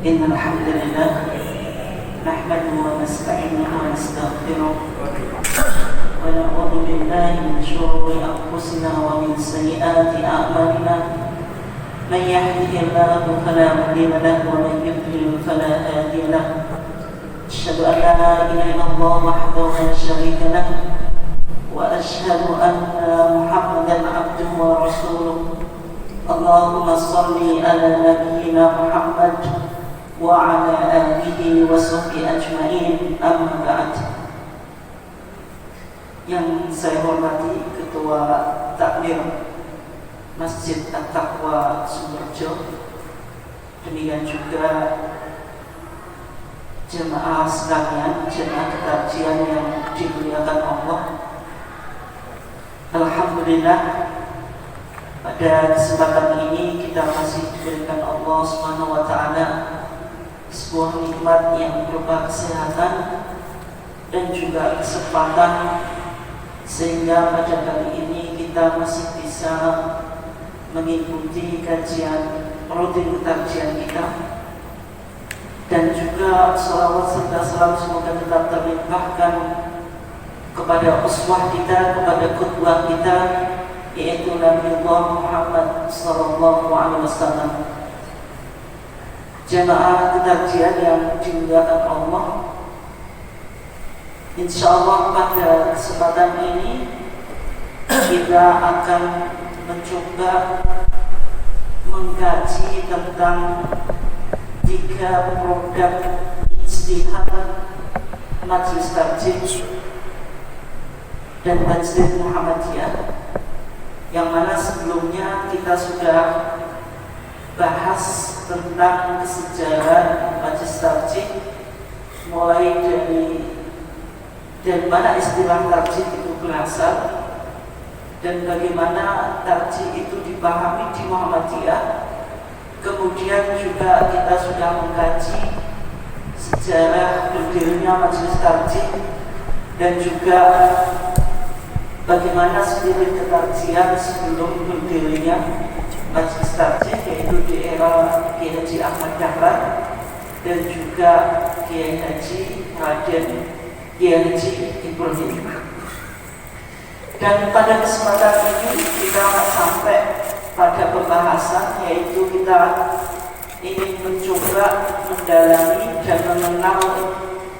إن الحمد لله نحمده ونستعينه ونستغفره ونعوذ بالله من شرور أنفسنا ومن سيئات أعمالنا من يهده الله فلا مضل له ومن يضلل فلا هادي له أشهد أن لا إله إلا الله وحده لا شريك له وأشهد أن محمدا عبده ورسوله اللهم صل على نبينا محمد وعلى آله وصحبه أجمعين أما بعد. Yang saya hormati Ketua Takmir Masjid At-Taqwa Sumerjo, demikian juga jemaah sekalian, jemaah kekajian yang dimuliakan Allah. Alhamdulillah, pada kesempatan ini kita masih diberikan Allah Subhanahu wa taala sebuah nikmat yang berupa kesehatan dan juga kesempatan, sehingga pada kali ini kita masih bisa mengikuti kajian rutin kajian kita, dan juga salawat serta salam semoga tetap terlimpahkan kepada uswah kita, kepada qudwah kita, yaitu Nabi Muhammad sallallahu alaihi wasallam. Jemaah kekajian yang dimuliakan Allah, insyaallah pada kesempatan ini kita akan mencoba mengkaji tentang 3 produk ijtihad Majelis Tarjih dan Majelis Muhammadiyah, yang mana sebelumnya kita sudah bahas tentang kesejarah Majelis Tarjih, mulai dari mana istilah tarjih itu berasal dan bagaimana tarjih itu dipahami di Muhammadiyah. Kemudian juga kita sudah mengkaji sejarah berdirinya Majelis Tarjih dan juga bagaimana spirit ketarjihan sebelum berdirinya Majelis Tarjih, yaitu di era Kiai Haji Ahmad Dahlan dan juga Kiai Haji Raden Kiai Haji Ibrahim. Dan pada kesempatan ini kita sampai pada pembahasan, yaitu kita ingin mencoba mendalami dan mengenal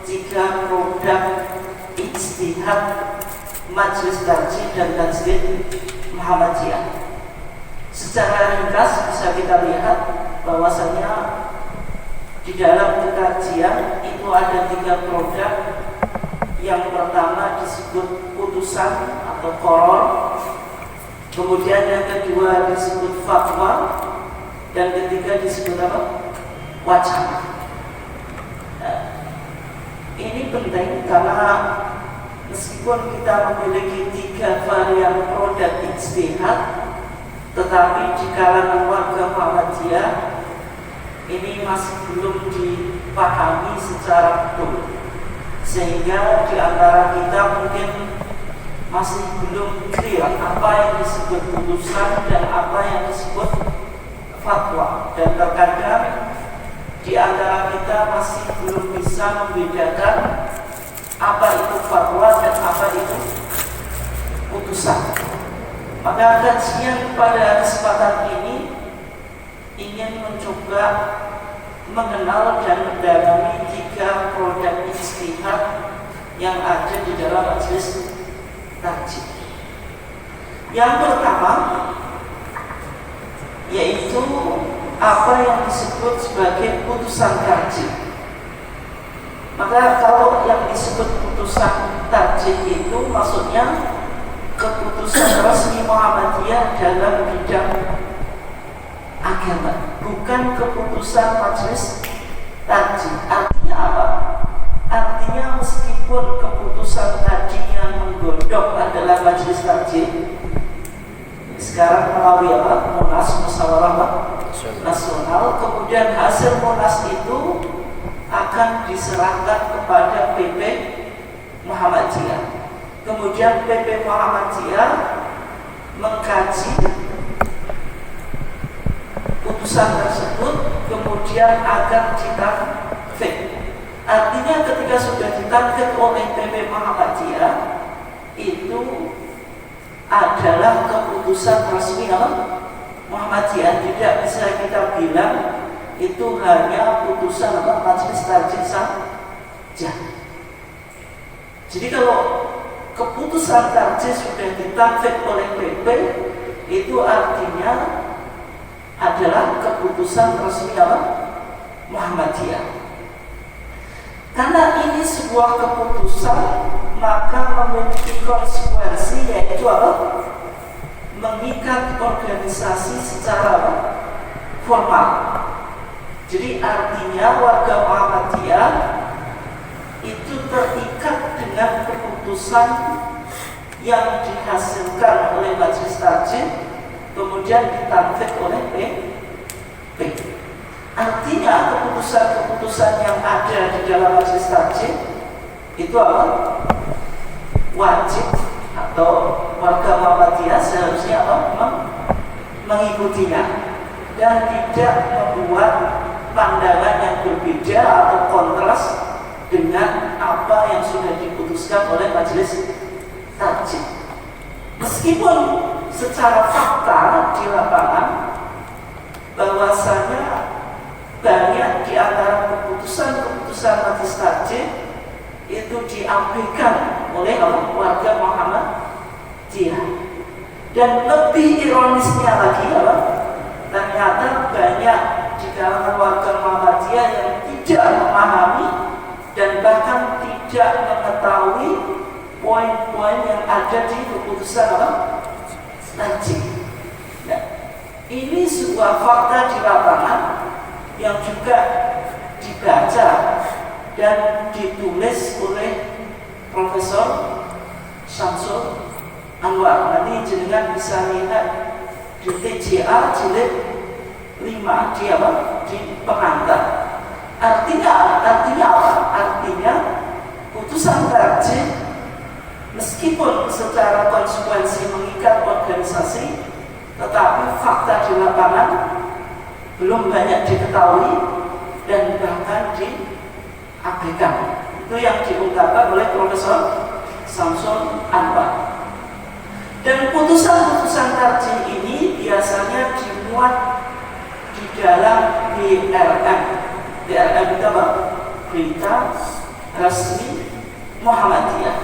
3 produk ijtihad Majelis Tarjih dan Majelis Muhammadiyah. Secara ringkas bisa kita lihat bahwasanya di dalam kekajian itu ada 3 produk. Yang pertama disebut putusan atau qoror, kemudian yang kedua disebut fatwa, dan ketiga disebut apa? Wacana. Nah, ini penting karena meskipun kita memiliki 3 varian produk ijtihad, tetapi di kalangan warga Muhammadiyah ini masih belum dipahami secara betul, sehingga di antara kita mungkin masih belum clear apa yang disebut putusan dan apa yang disebut fatwa, dan terkadang di antara kita masih belum bisa membedakan apa itu fatwa dan apa itu putusan. Maka kajian pada kesempatan ini ingin mencoba mengenal dan mendalami 3 produk ijtihad yang ada di dalam Majelis Tarjih. Yang pertama yaitu apa yang disebut sebagai putusan tarjih. Maka kalau yang disebut putusan tarjih itu maksudnya keputusan resmi Muhammadiyah dalam bidang agama, bukan keputusan Majelis Tarjih. Artinya apa? Artinya meskipun keputusan tadi yang menggodok adalah Majelis Tarjih, sekarang melalui apa? Munas, musyawarah nasional, kemudian hasil Munas itu akan diserahkan kepada PP Muhammadiyah. Kemudian PP Muhammadiyah mengkaji putusan tersebut, kemudian akan ditanfik. Artinya ketika sudah ditanfik oleh PP Muhammadiyah, itu adalah keputusan resmi Muhammadiyah. Tidak bisa kita bilang itu hanya putusan majelis tarjih saja. Jadi kalau keputusan tarjih sudah ditanfik oleh PP, itu artinya adalah keputusan resmi Muhammadiyah. Karena ini sebuah keputusan, maka memiliki konsekuensi, yaitu mengikat organisasi secara formal. Jadi artinya warga Muhammadiyah itu terikat dengan keputusan yang dihasilkan oleh majelis tarjih, kemudian ditanfik oleh PP. Artinya keputusan-keputusan yang ada di dalam majelis tarjih itu wajib, atau warga Muhammadiyah seharusnya mengikutinya dan tidak membuat pandangan yang berbeda atau kontras dengan apa yang sudah diputuskan oleh majelis tarjih. Meskipun secara fakta di lapangan bahwasanya banyak di antara keputusan-keputusan majelis tarjih itu diabaikan oleh warga Muhammadiyah. Dan lebih ironisnya lagi ternyata banyak di kalangan warga Muhammadiyah yang tidak memahami dan bahkan tidak mengetahui poin-poin yang ada di keputusan tarjih. Nah, ini sebuah fakta di lapangan yang juga dibaca dan ditulis oleh Profesor Syamsul Anwar. Nanti jenengan bisa lihat di TJA jilid 5 di pengantar. Artinya apa? Artinya putusan tarjih meskipun secara konsekuensi mengikat organisasi, tetapi fakta di lapangan belum banyak diketahui dan bahkan diabaikan. Itu yang diungkapkan oleh Profesor Syamsul Anwar. Dan putusan-putusan tarjih ini biasanya dimuat di dalam BRM. BRM itu apa? Berita Resmi Muhammadiyah.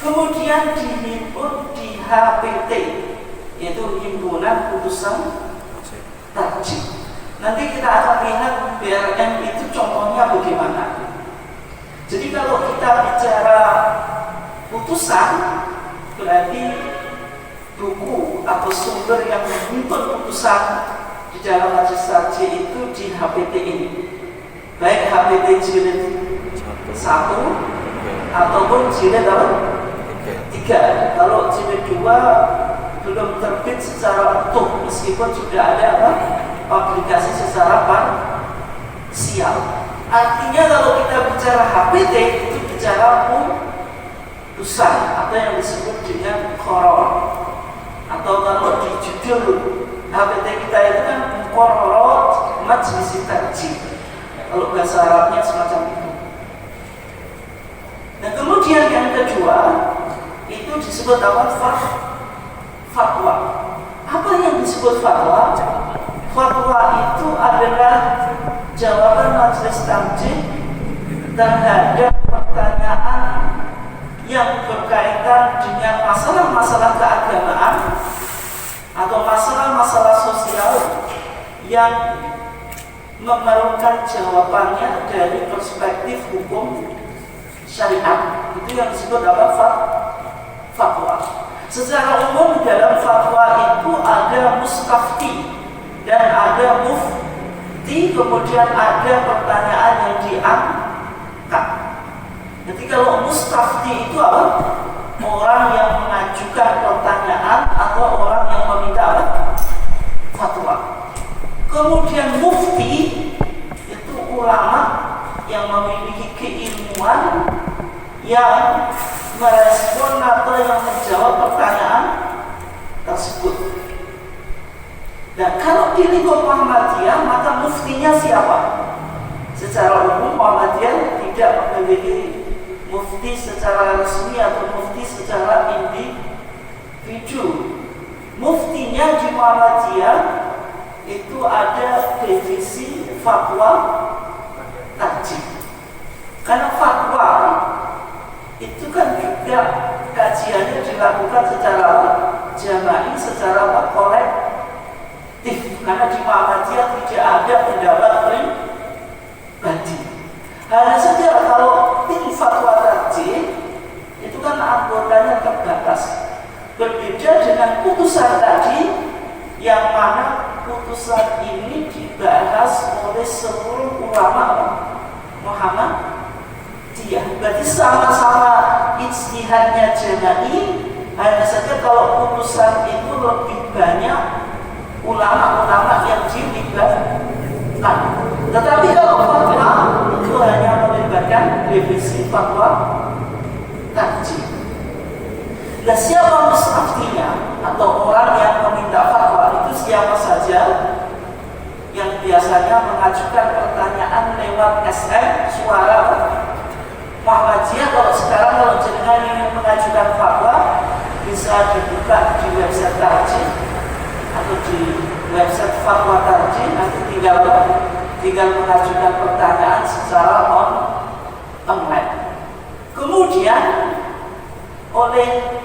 Kemudian dihimpun di HPT, yaitu Himpunan Putusan Tarjih. Nanti kita akan lihat BRM itu contohnya bagaimana. Jadi kalau kita bicara putusan, berarti buku atau sumber yang menghimpun putusan di dalam majelis tarjih itu di HPT ini, baik HPT jilid 1 ataupun jilid 3. Kalau jilid 2 belum terbit secara utuh, meskipun sudah ada publikasi secara parsial. Artinya kalau kita bicara HPT itu bicara putusan atau yang disebut dengan qoror, atau kalau di judul HPT kita itu kan muqarrarat majelis tarjih. Kalau bahasa Arabnya semacam itu. Nah, kemudian yang kedua itu disebut fatwa. Apa yang disebut fatwa? Fatwa itu adalah jawaban majelis tarjih terhadap pertanyaan yang berkaitan dengan masalah-masalah keagamaan atau masalah-masalah sosial yang memerlukan jawabannya dari perspektif hukum syariat. Itu yang disebut fatwa. Secara umum dalam fatwa itu ada mustafti dan ada mufti, kemudian ada pertanyaan yang diangkat. Jadi kalau mustafti itu apa? Orang yang mengajukan pertanyaan atau orang yang meminta fatwa. Kemudian mufti itu ulama yang memiliki keilmuan yang merespon atau yang menjawab pertanyaan tersebut. Dan kalau di lingkup Muhammadiyah, maka muftinya siapa? Secara umum Muhammadiyah tidak memiliki mufti secara resmi atau mufti secara individu. Muftinya di Muhammadiyah itu ada divisi fatwa tarjih. Karena fatwa itu kan juga kajiannya dilakukan secara jama'i, secara kolektif. Karena di Muhammadiyah tidak ada pendapat pribadi. Hanya saja kalau tim fatwa tarjih itu kan anggotanya terbatas. Berbeda dengan putusan tadi yang mana putusan ini dibahas oleh seluruh ulama Muhammadiyah. Berarti sama-sama ijtihadnya jama'i, hanya saja kalau putusan itu lebih banyak ulama-ulama yang dilibatkan. Tetapi kalau fatwa itu hanya melibatkan divisi fatwa tarjih. Nah, siapa mustaftinya atau orang yang meminta fatwa itu siapa saja yang biasanya mengajukan pertanyaan lewat SM suara Muhammadiyah. Kalau sekarang jenengan ingin mengajukan fatwa bisa dibuka di website tarjih atau di website fatwa tarjih, nanti tinggal mengajukan pertanyaan secara online. Kemudian oleh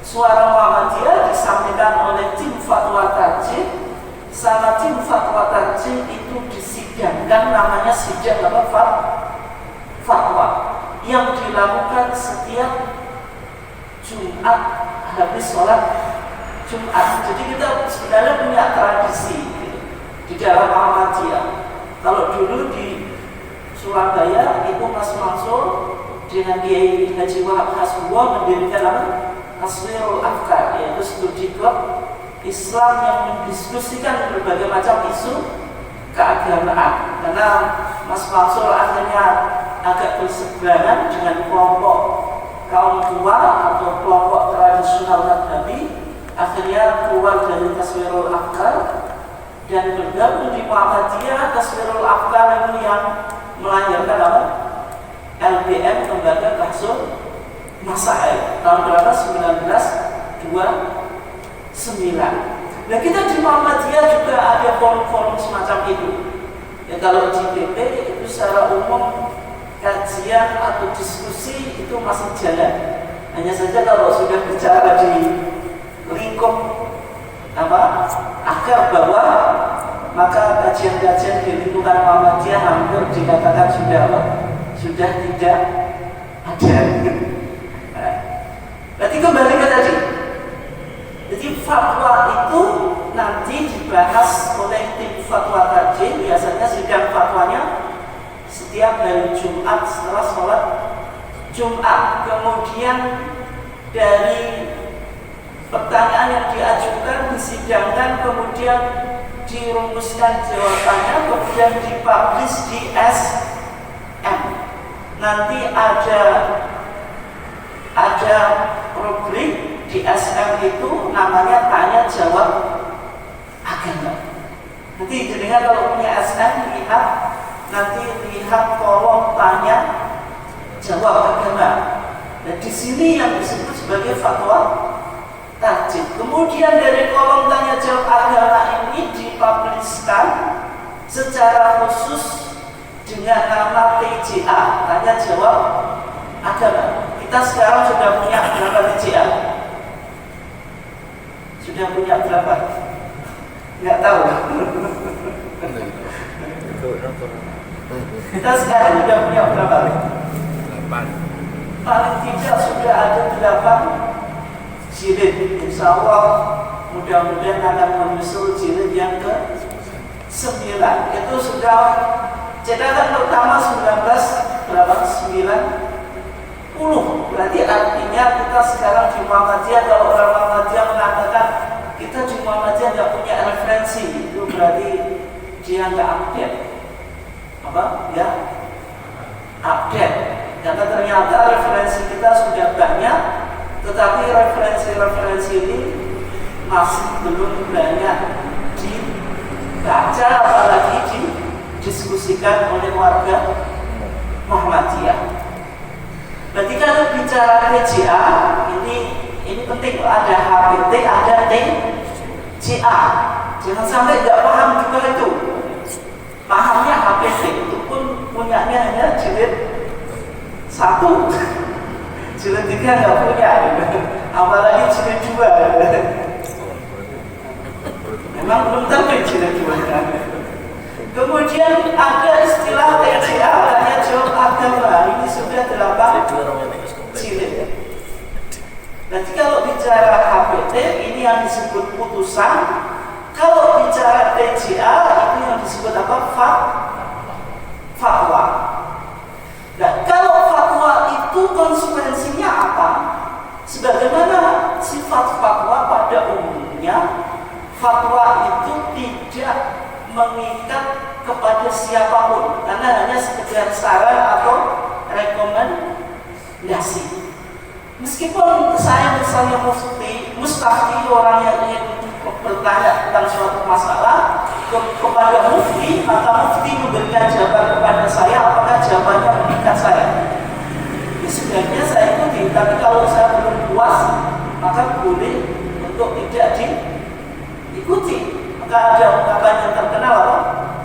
suara Muhammadiyah disampaikan oleh tim fatwa tarjih, sama tim fatwa tarjih itu disidangkan, namanya sidang fatwa yang dilakukan setiap Jumat habis sholat Jumat. Jadi kita sebenarnya punya tradisi di dalam Muhammadiyah. Kalau dulu di Surabaya itu Mas Mansur dengan Kiai Haji Wahab Hasbullah mendirikan apa? Taswirul Afkar, yaitu studi klub Islam yang mendiskusikan berbagai macam isu keagamaan. Karena Mas Mansur akhirnya agak berseberangan dengan kelompok kaum tua atau kelompok tradisional Nahdlatul, akhirnya keluar dari Taswirul Afkar dan bergabung di Muhammadiyah. Taswirul Afkar ini yang melahirkan apa? LBM, Lembaga Bahsul Masail, tahun berapa? 1929. Nah, kita di Muhammadiyah juga ada forum-forum semacam itu. Ya, kalau di PP itu secara umum kajian atau diskusi itu masih jalan. Hanya saja kalau sudah bicara di lingkup akar bawah, maka kajian-kajian di lingkungan Muhammadiyah hampir dikatakan sudah tidak ada. Berarti kembali ke tadi. Jadi fatwa itu nanti dibahas oleh tim fatwa tarjih. Biasanya sidang fatwanya setiap hari Jumat setelah sholat Jumat. Kemudian dari pertanyaan yang diajukan disidangkan, kemudian dirumuskan jawabannya, kemudian dipublish di SM. Nanti ada rubrik di SM itu namanya tanya jawab agama. Nanti jenengan kalau punya SM lihat kolom tanya jawab agama. Nah, di sini yang disebut sebagai fatwa tarjih. Kemudian dari kolom tanya jawab agama ini dipubliskan secara khusus dengan nama TJA, tanya jawab agama. Kita sekarang sudah punya berapa TJA? Sudah punya berapa? Nggak tahu. Kita sekarang sudah punya berapa? 8. Paling tidak sudah ada 8 jilid. Insya Allah mudah-mudahan akan menyusul jilid yang ke-9. Itu sudah cetakan pertama 1990. Berarti artinya kita sekarang di Muhammadiyah, kalau orang Muhammadiyah mengatakan kita di Muhammadiyah nggak punya referensi, itu berarti dia nggak update. Update. Karena ternyata referensi kita sudah banyak, tetapi referensi ini masih belum banyak dibaca, apalagi didiskusikan oleh warga Muhammadiyah. Berarti kalau bicara TCA ini penting, ada HPT, ada TCA. Jangan sampai nggak paham juga itu. Pahamnya HPT itu pun punyanya hanya jilid 1, jilid 3 nggak punya, apalagi jilid 2. Memang belum terbit jilid 2. Kemudian ada istilah TCA, tanya jawab agama. Ini sudah 8 jilid. Nanti kalau bicara HPT ini yang disebut putusan. Kalau bicara TCA itu yang disebut apa? Fatwa. Nah, kalau fatwa itu konsekuensinya apa? Sebagaimana sifat fatwa pada umumnya, fatwa itu tidak mengikat kepada siapapun, karena hanya sekedar saran atau rekomendasi. Meskipun saya misalnya mustafti, orang yang ingin bertanya tentang suatu masalah kepada mufti, maka mufti memberikan jawaban kepada saya, apakah jawabannya mengikat saya? Ini sebenarnya saya ikuti, tapi kalau saya belum puas, maka boleh untuk tidak diikuti. Maka ada ungkapan yang terkenal apa?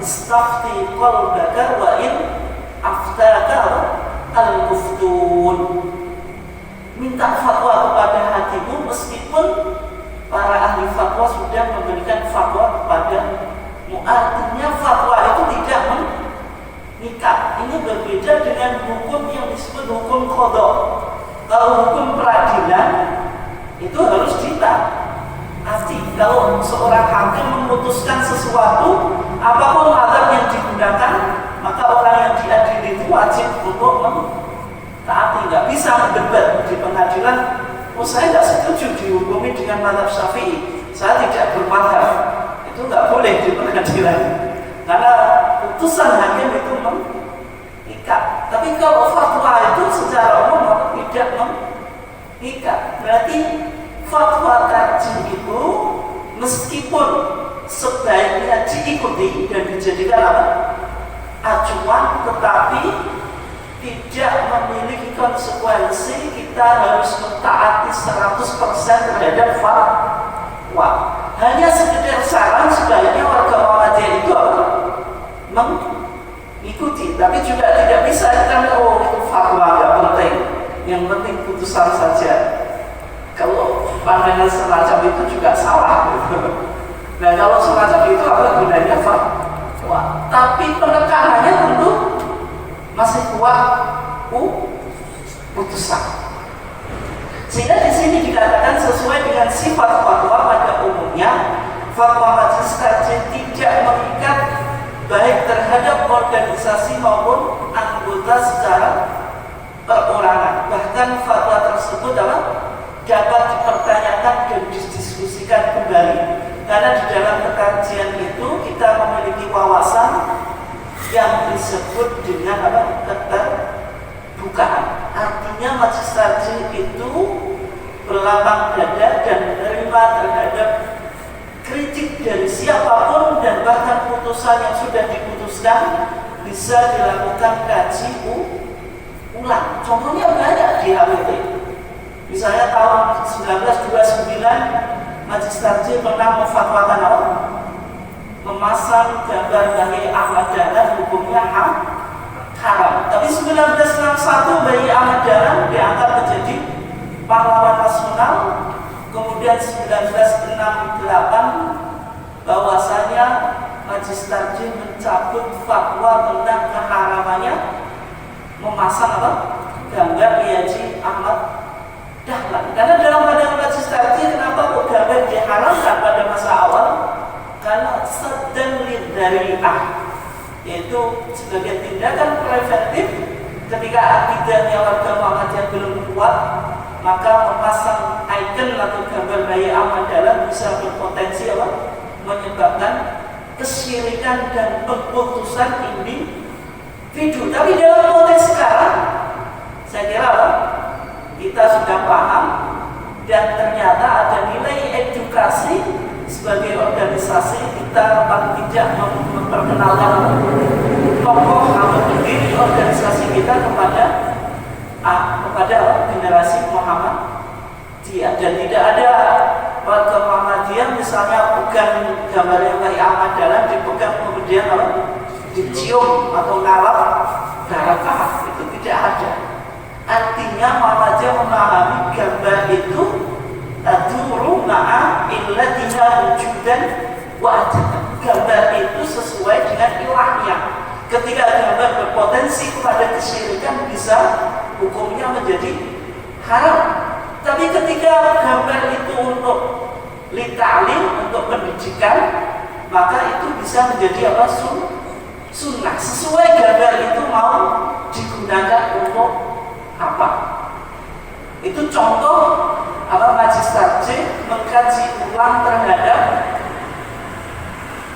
Istafti qalbaka wa in aftaka al-muftun. Minta fatwa kepada hatimu meskipun para ahli fatwa sudah memberikan fatwa kepadamu. Artinya fatwa itu tidak mengikat. Ini berbeda dengan hukum yang disebut hukum qadha. Kalau hukum peradilan itu harus ditaati. Kalau seorang hakim memutuskan sesuatu, apapun mazhab yang digunakan, maka orang yang diadili itu wajib untuk mentaati. Nggak bisa mendebat di pengadilan. Oh, saya tidak setuju dihukumi dengan mazhab Syafi'i, saya tidak bermadhab. Itu nggak boleh di pengadilan, karena putusan hakim itu mengikat. Tapi kalau fatwa itu secara umum tidak mengikat. Berarti fatwa kaji itu meskipun sebaiknya diikuti dan dijadikan apa? Acuan, tetapi tidak memiliki konsekuensi kita harus mentaati 100% terhadap fatwa. Hanya sekedar saran sebaiknya warga Muhammadiyah itu apa? Mengikuti, tapi juga tidak bisa kita itu fatwa nggak penting, yang penting putusan saja. Kalau pandangan semacam itu juga salah. Nah, kalau semacam itu apa gunanya fatwa? Tapi penekanannya tentu masih kuat putusan. Sehingga di sini dikatakan sesuai dengan sifat fatwa pada umumnya, fatwa majelis kajian tidak mengikat baik terhadap organisasi maupun anggota secara perorangan. Bahkan fatwa tersebut dapat dipertanyakan dan didiskusikan kembali. Karena di dalam kajian itu kita memiliki wawasan yang disebut dengan keterbukaan. Artinya majelis kajian itu berlapang dada dan menerima terhadap kritik dari siapapun, dan bahkan putusan yang sudah diputuskan bisa dilakukan kaji ulang. Contohnya banyak di HWT. Misalnya tahun 1929 majelis kajian pernah memfatwakan memasang gambar Bayi Ahmad Dahlan hukumnya haram. Tapi 1961 Bayi Ahmad Dahlan diangkat menjadi pahlawan nasional. Kemudian 1968 bahwasanya majelis kajian mencabut fatwa tentang keharamannya memasang gambar Haji Ahmad Dahlan. Karena dalam pandangan majelis kajian, kenapa kok gambar diharamkan pada masa awal? Karena sedang lidari'ah, yaitu sebagai tindakan preventif ketika akidahnya warga Muhammadiyah belum kuat, maka memasang ikon atau gambar Bayi Ahmad Dahlan bisa berpotensi menyebabkan kesyirikan dan pengkultusan individu. Tapi dalam konteks sekarang, saya kira kita sudah paham, dan ternyata ada nilai edukasi sebagai organisasi kita paling tidak memperkenalkan tokoh atau pendiri organisasi kita kepada generasi Muhammadiyah, dan tidak ada warga Muhammadiyah misalnya pegang gambar yang Kiai Ahmad Dahlan dipegang kemudian dicium atau ngalap darah, itu tidak ada. Artinya Muhammadiyah memahami gambar itu taduru ma'a illatiha wujudan wa adatan. Gambar itu sesuai dengan ilahnya. Ketika gambar berpotensi kepada kesyirikan, bisa hukumnya menjadi haram. Tapi ketika gambar itu untuk lita'lim, untuk pendidikan, maka itu bisa menjadi sunnah. Sesuai gambar itu mau digunakan untuk apa? Itu contoh Majelis Tarjih mengkaji ulang terhadap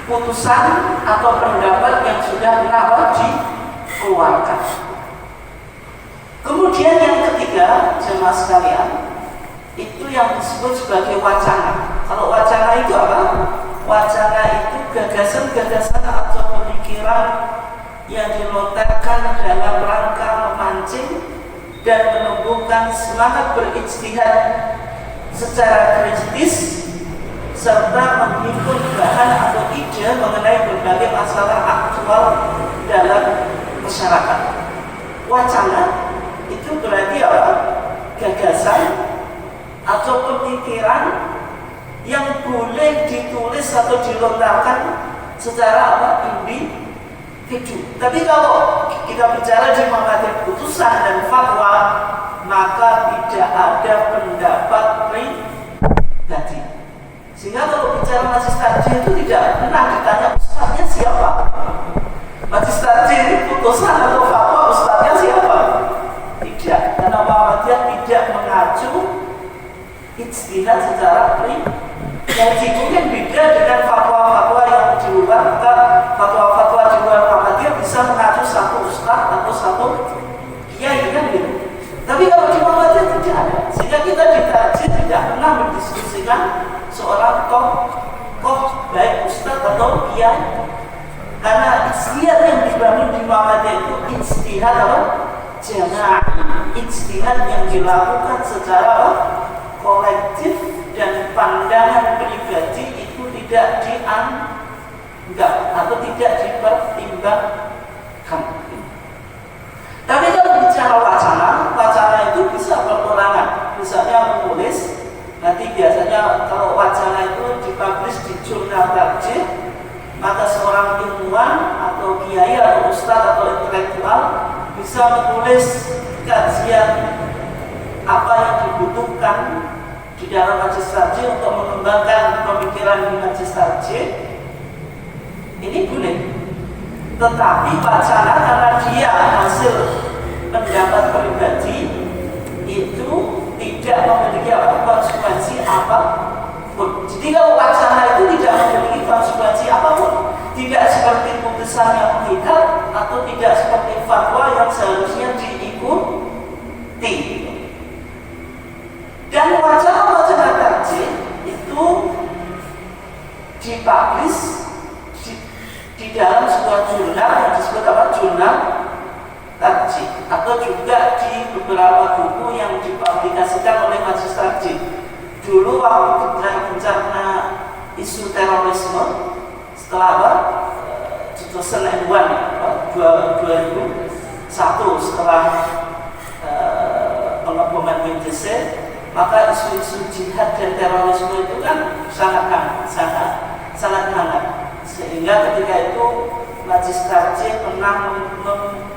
putusan atau pendapat yang sudah pernah dikeluarkan. Kemudian yang ketiga, jemaah sekalian, itu yang disebut sebagai wacana. Kalau wacana itu apa? Wacana itu gagasan-gagasan atau pemikiran yang dilontarkan dalam rangka memancing dan menumbuhkan semangat berijtihad secara kritis serta menghimpun bahan atau ide mengenai berbagai masalah aktual dalam masyarakat. Wacana itu berarti apa? Gagasan atau pemikiran yang boleh ditulis atau dilontarkan secara individu. Tapi kalau kita bicara di mengenai putusan dan fatwa, maka tidak ada pendapat pribadi. Sehingga kalau bicara Majelis Tarjih itu tidak pernah ditanya ustaznya siapa. Majelis Tarjih putusan atau fatwa ustaznya siapa? Tidak, karena Muhammadiyah tidak mengacu ijtihad secara pribadi. Mungkin beda dengan fatwa-fatwa yang di luar. Fatwa-fatwa di luar Muhammadiyah bisa mengacu satu ustaz atau satu kiai, kan gitu. Tapi kalau di Muhammadiyah tidak ada. Sehingga kita di Tarjih tidak pernah mendiskusikan seorang tokoh baik ustaz atau kiai. Karena ijtihad yang dibangun di Muhammadiyah itu ijtihad jamaah, ijtihad yang dilakukan secara kolektif dan pandangan pribadi itu tidak dianggap atau tidak dipertimbangkan. Tapi kalau bicara wacana itu bisa berperangan. Misalnya menulis, nanti biasanya kalau wacana itu dipublish di jurnal Tarjih, maka seorang ilmuwan atau kiai atau ustadz atau intelektual bisa menulis kajian apa yang dibutuhkan di dalam Majelis Tarjih untuk mengembangkan pemikiran di Majelis Tarjih. Ini boleh. Tetapi wacana karena dia hasil pendapat pribadi itu tidak memiliki konsekuensi apapun. Jadi kalau wacana itu tidak memiliki konsekuensi apapun, tidak seperti putusan yang mengikat atau tidak seperti fatwa yang seharusnya diikuti. Dan wacana-wacana Tarjih itu dipublish di dalam sebuah jurnal yang disebut Jurnal Tarjih, atau juga di beberapa buku yang dipublikasikan oleh Majelis Tarjih. Dulu waktu bencana isu terorisme setelah 2001 setelah pengeboman WTC, maka isu-isu jihad dan terorisme itu kan sangat hangat. Sehingga ketika itu Majelis Tarjih pernah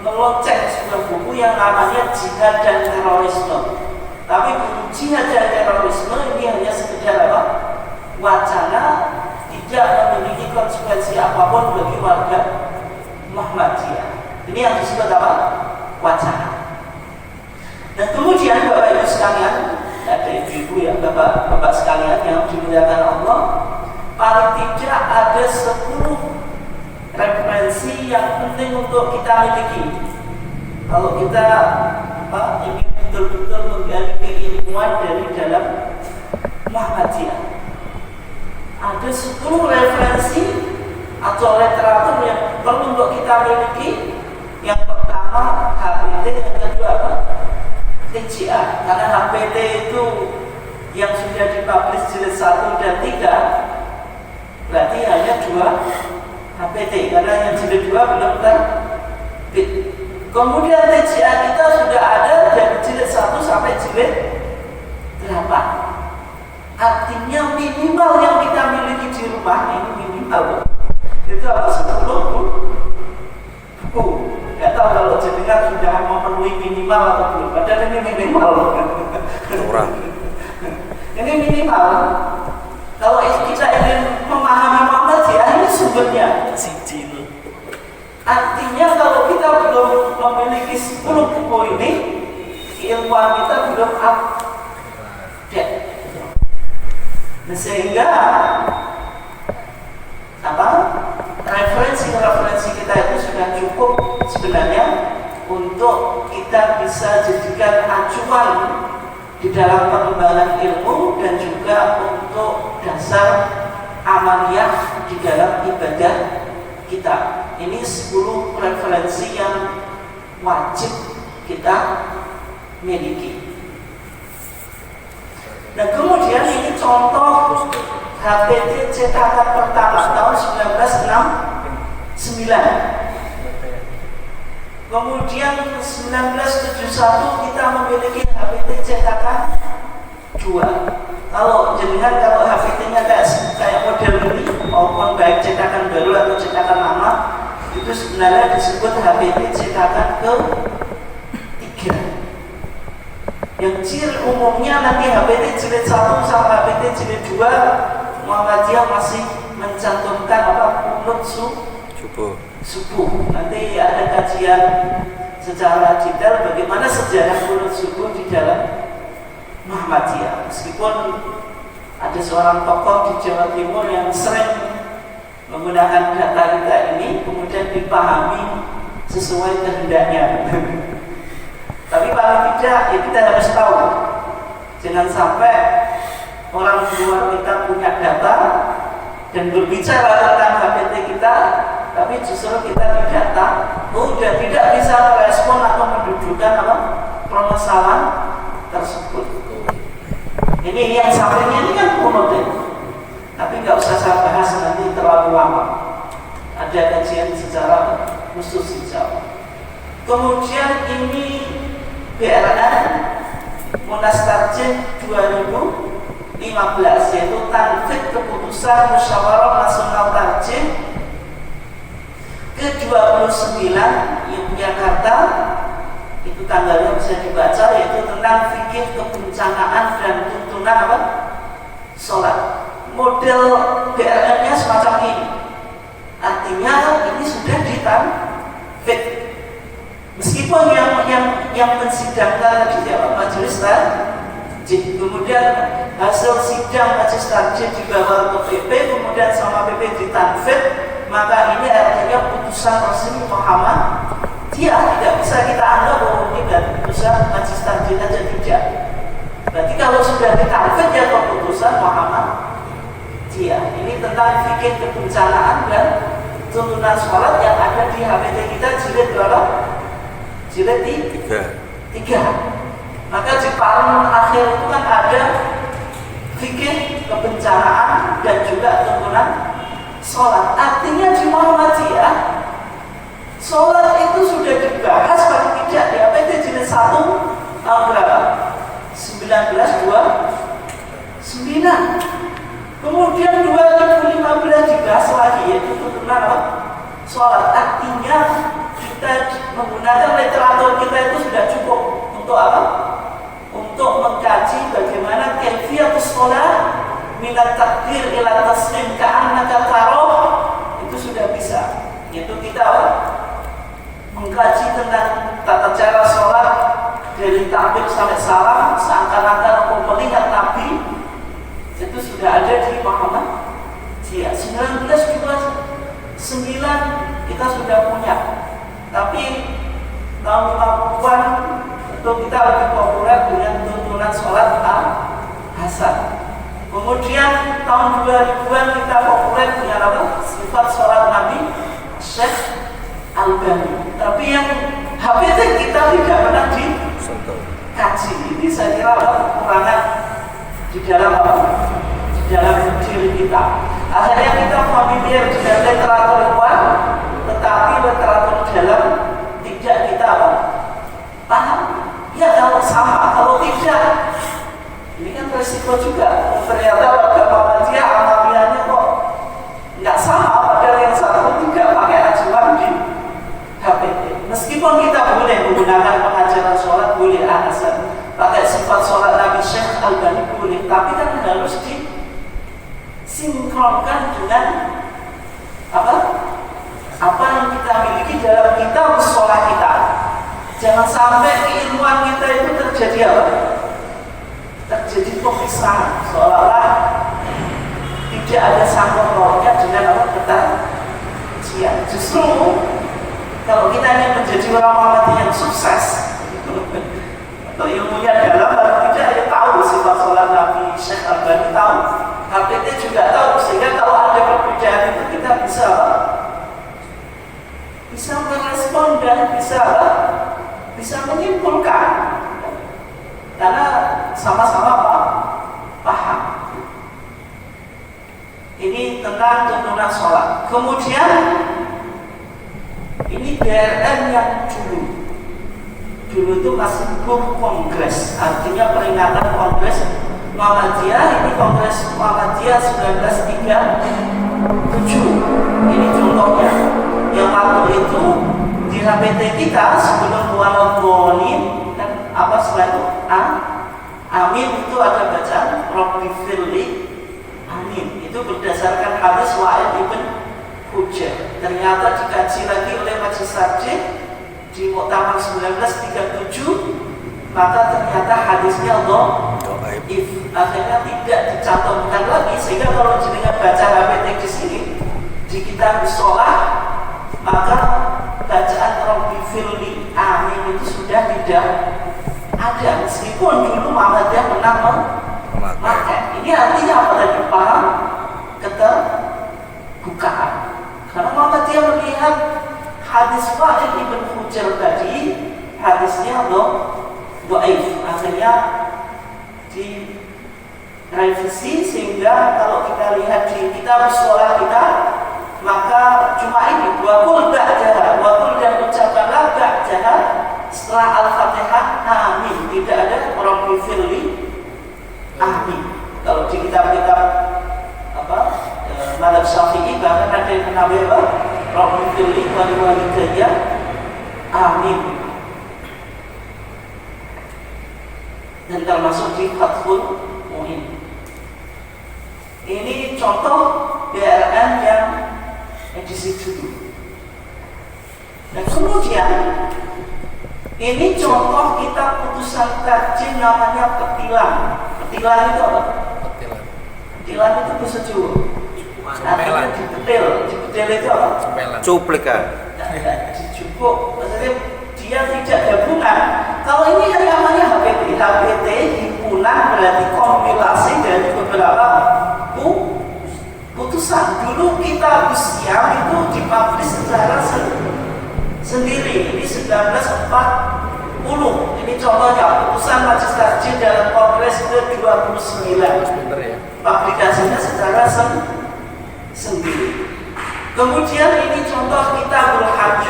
melonceng sebuah buku yang namanya Jihad dan Terorisme. Tapi buku Jihad dan Terorisme ini hanya sekedar wacana, tidak memiliki konsekuensi apapun bagi warga Muhammadiyah. Ini yang disebut wacana. Dan kemudian Bapak Ibu sekalian, ada ibu-ibu ya, bapak sekalian yang dimuliakan Allah, paling tidak ada 10 referensi yang penting untuk kita miliki. Kalau kita ingin betul-betul menggali keilmuan dari dalam Muhammadiyah, ada 10 referensi atau literatur yang perlu untuk kita miliki. Yang pertama HPT, yang kedua apa? TCA. Karena HPT itu yang sudah dipublish jilid 1 dan 3, berarti hanya 2 HPT, karena yang jilid 2 belum terbit. Kemudian TCA kita sudah ada dari jilid 1 sampai jilid 8. Artinya minimal yang kita miliki di rumah ini minimal itu apa? 10 buku. Gak tahu kalau jenengan sudah memenuhi minimal atau belum. Padahal ini minimal. Ini minimal. Kalau kita ingin memahami Muhammadiyah, ini sumbernya sijil. Artinya kalau kita belum memiliki 10 buku ini, keilmuan kita belum update. Sehingga referensi kita itu sudah cukup sebenarnya untuk kita bisa jadikan acuan di dalam pengembangan ilmu dan juga untuk dasar amaliyah di dalam ibadah kita. Ini 10 referensi yang wajib kita miliki. Nah, kemudian ini contoh HPT cetakan pertama tahun 1969. Kemudian 1971 kita memiliki HPT cetakan 2. Kalau HPT-nya kayak model ini maupun baik cetakan baru atau cetakan lama, itu sebenarnya disebut HPT cetakan ke-3. Yang ciri umumnya nanti HPT jilid 1 sama HPT jilid 2 Muhammadiyah masih mencantumkan kunut subuh. Nanti ada kajian secara detail bagaimana sejarah kunut subuh di dalam Muhammadiyah. Meskipun ada seorang tokoh di Jawa Timur yang sering menggunakan data kita ini kemudian dipahami sesuai kehendaknya. Tapi paling tidak ya kita harus tahu, jangan sampai orang luar kita punya data dan berbicara tentang HPT kita, tapi justru kita tidak tahu dan tidak bisa merespon atau mendudukan permasalahan tersebut. Ini yang sampingnya ini kan kunut, tapi nggak usah saya bahas nanti terlalu lama. Ada kajian secara khusus insya Allah. Kemudian ini BRN Munas Tarjih 2015, yaitu tanfidz keputusan Musyawarah Nasional Tarjih ke-29 Yogyakarta. Itu tanggalnya bisa dibaca, yaitu tentang fikih kebencanaan dan tuntunan sholat. Model BRN-nya semacam ini. Artinya ini sudah ditanfidz. Meskipun yang mensidangkan tadi majelis tarjih, kemudian hasil sidang majelis tarjih dibawa ke PP, kemudian sama PP ditanfidz, maka ini artinya putusan resmi Muhammadiyah. Tidak bisa kita anggap bahwa ini dari putusan majelis tarjih saja, tidak. Berarti kalau sudah ditanfidz ya keputusan Muhammadiyah. Ini tentang fikih kebencanaan dan tuntunan sholat yang ada di HPT kita jilid berapa? Jilid 3. Maka di paling akhir itu kan ada fikih kebencanaan dan juga tuntunan sholat. Artinya di Muhammadiyah sholat itu sudah dibahas paling tidak di HPT jilid 1 tahun berapa? 1929. Kemudian 2015 dibahas lagi, yaitu tuntunan sholat. Artinya kita menggunakan literatur kita itu sudah cukup untuk apa? Untuk mengkaji bagaimana kaifiyatus sholat minat takbir ila taslim ka'annaka taroh, itu sudah bisa. Itu kita mengkaji tentang tata cara sholat dari takbir sampai salam seakan-akan aku melihat Nabi. Itu sudah ada di Muhammadiyah. 1929 kita sudah punya. Tapi tahun 50-an itu kita lebih populer dengan tuntunan sholat al-Hasan. Kemudian tahun 2000-an kita populer punya apa? Sifat sholat Nabi Syekh Albani. Tapi yang HPT kita tidak pernah dikaji. Ini saya kira kekurangan di dalam apa? Di dalam diri kita. Akhirnya kita familiar dengan literatur luar, tetapi literatur dalam tidak kita apa? Paham? Ya kalau sama, kalau tidak, ini kan resiko juga. Ternyata warga Muhammadiyah amaliannya kok nggak sama, padahal yang satu tidak pakai acuan di HPT. Meskipun kita boleh menggunakan pengajaran sholat, boleh alasan pakai sifat sholat Nabi Syekh Albani boleh, tapi kan harus disinkronkan dengan apa yang kita miliki dalam kitab sholat kita. Jangan sampai keilmuan kita itu terjadi apa? Terjadi pemisahan, seolah-olah tidak ada sangkut pautnya dengan apa ketercian. Justru kalau kita ingin menjadi orang Muhammadiyah yang sukses, atau ilmunya dalam atau tidak, ya tahu sifat sholat Nabi Syekh Albani tahu, HPT juga tahu, sehingga kalau ada perbedaan itu kita bisa merespon dan bisa menyimpulkan, karena sama-sama paham. Ini tentang tuntunan sholat. Kemudian ini BRN yang dulu itu masih belum kongres, artinya peringatan kongres Muhammadiyah. Ini kongres Muhammadiyah 1937. Ini contohnya. Yang waktu itu di HPT kita sebelum Mu'alaf-Ghonim dan apa setelah itu Amin itu ada bacaan Rabbi Firli Amin. Itu berdasarkan hadis Wa'il ibn Hujr. Ternyata dikaji lagi oleh Majelis Tarjih di Muktamar 1937, maka ternyata hadisnya dhaif. Akhirnya tidak dicantumkan lagi, sehingga kalau jenengan baca HPT di sini di kitab sholat, maka bacaan Rabbi Firli Amin itu sudah tidak ada, meskipun dulu Muhammadiyah pernah memakai. Ini artinya apa tadi? Paham keterbukaan. Karena Muhammadiyah melihat hadis Wa'il ibn Hujr tadi, hadisnya dhaif. Akhirnya direvisi, sehingga kalau kita lihat di kitab sholat kita, maka cuma ini wakul ba'daha, wakul dan ucapanlah ba'daha setelah Al-Fatihah amin, tidak ada Rabbi Firli amin. Kalau di kitab-kitab Mazhab Syafi'i bahkan ada yang menambah Rabbi Firli waliwalidayya amin, dan termasuk di Fathul Mu'in. Ini contoh BRN yang edisi dulu. Dan kemudian ini contoh kitab putusan tarjih namanya Petilan. Petilan itu apa? Petilan itu bahasa Jawa. Artinya dipetil itu apa? Cuplikan. Dijupuk. Maksudnya dia tidak gabungan. Kalau ini yang namanya HPT. HPT himpunan berarti kompilasi dari beberapa putusan. Dulu kitab Siam itu dipublish secara sendiri. Ini 1940. Ini contohnya putusan Majelis Tarjih dalam Kongres ke-29. Publikasinya secara sendiri. Kemudian ini contoh Kitabul Hajj,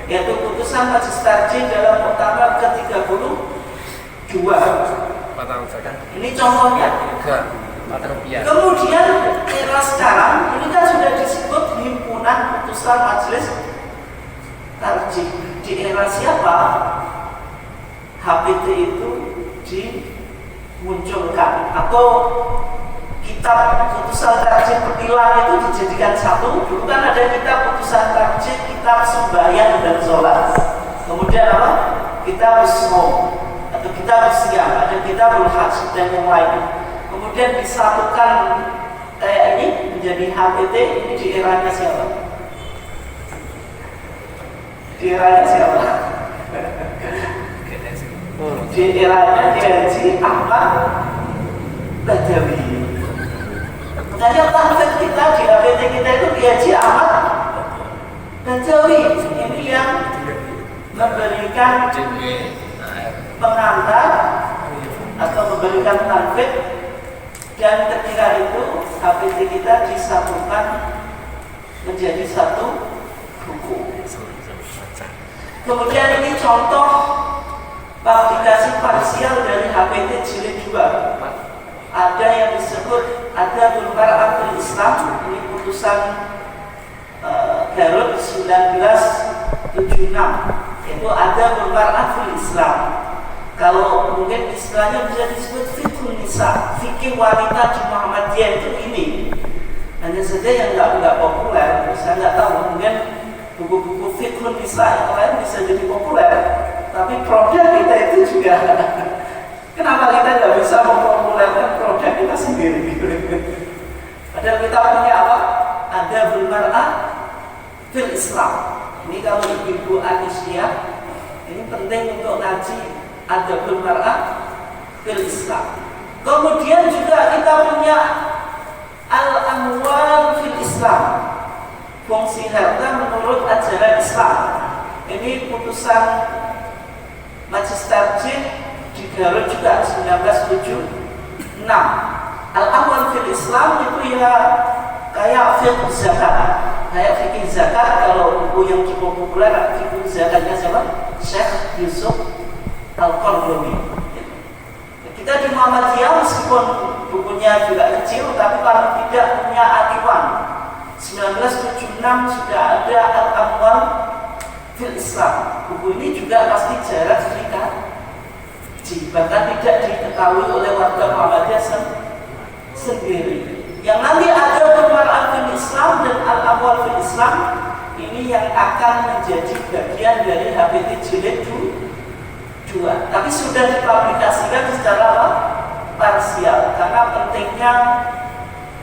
yaitu putusan Majelis Tarjih dalam Muktamar ke-32. Ini contohnya. Kemudian era sekarang ini kan sudah disebut himpunan putusan Majelis Tarjih. Di era siapa HPT itu dimunculkan, atau kitab putusan tarjih Petilan itu dijadikan satu? Dulu kan ada kitab putusan tarjih, kitab sembahyang dan sholat, kemudian apa? Kitab Shaum atau kitab Siam, ada kitabul Hajj dan yang lainnya. Kemudian disatukan kayak ini menjadi HPT. Ini di eranya siapa? Di eranya siapa? Di eranya Haji Ahmad Badawi. Makanya target kita di HPT kita itu Kiai Ahmad Ganjawi. Ini yang memberikan pengantar atau memberikan target, dan ketika itu HPT kita disatukan menjadi satu buku. Kemudian ini contoh publikasi parsial dari HPT jilid 2. Ada yang disebut Adabul Mar'ah fil Islam, ini putusan Garut 1976, yaitu Adabul Mar'ah fil Islam. Kalau mungkin istilahnya bisa disebut fiqhun nisa, fikih wanita di Muhammadiyah itu ini. Hanya saja yang nggak populer, saya nggak tahu, mungkin buku-buku fiqhun nisa yang lain bisa jadi populer, tapi produk kita itu juga kenapa kita nggak bisa mempopulerkan produk kita sendiri? Padahal kita punya apa? Adabul Mar'ah fil Islam. Ini kalau ibu Anisyah, ini penting untuk ngaji Adabul Mar'ah fil Islam. Kemudian juga kita punya Al-Amwal fil Islam, fungsi harta menurut ajaran Islam. Ini putusan Majelis Tarjih di Garut juga 1976. Al-Amwal fil Islam itu ya kayak fiqh zakat, kayak fikih zakat. Kalau buku yang cukup populer fikih zakatnya siapa? Syekh Yusuf Al-Qardawi. Kita di Muhammadiyah meskipun bukunya juga kecil, tapi paling tidak punya acuan. 1976 sudah ada Al-Amwal fil Islam. Buku ini juga pasti jarang dikaji, bahkan tidak diketahui oleh warga Muhammadiyah sendiri. Yang nanti ada Al-Mar'ah fil Islam dan Al-Amwal fil Islam, ini yang akan menjadi bagian dari HPT jilid 2, tapi sudah dipublikasikan secara parsial karena pentingnya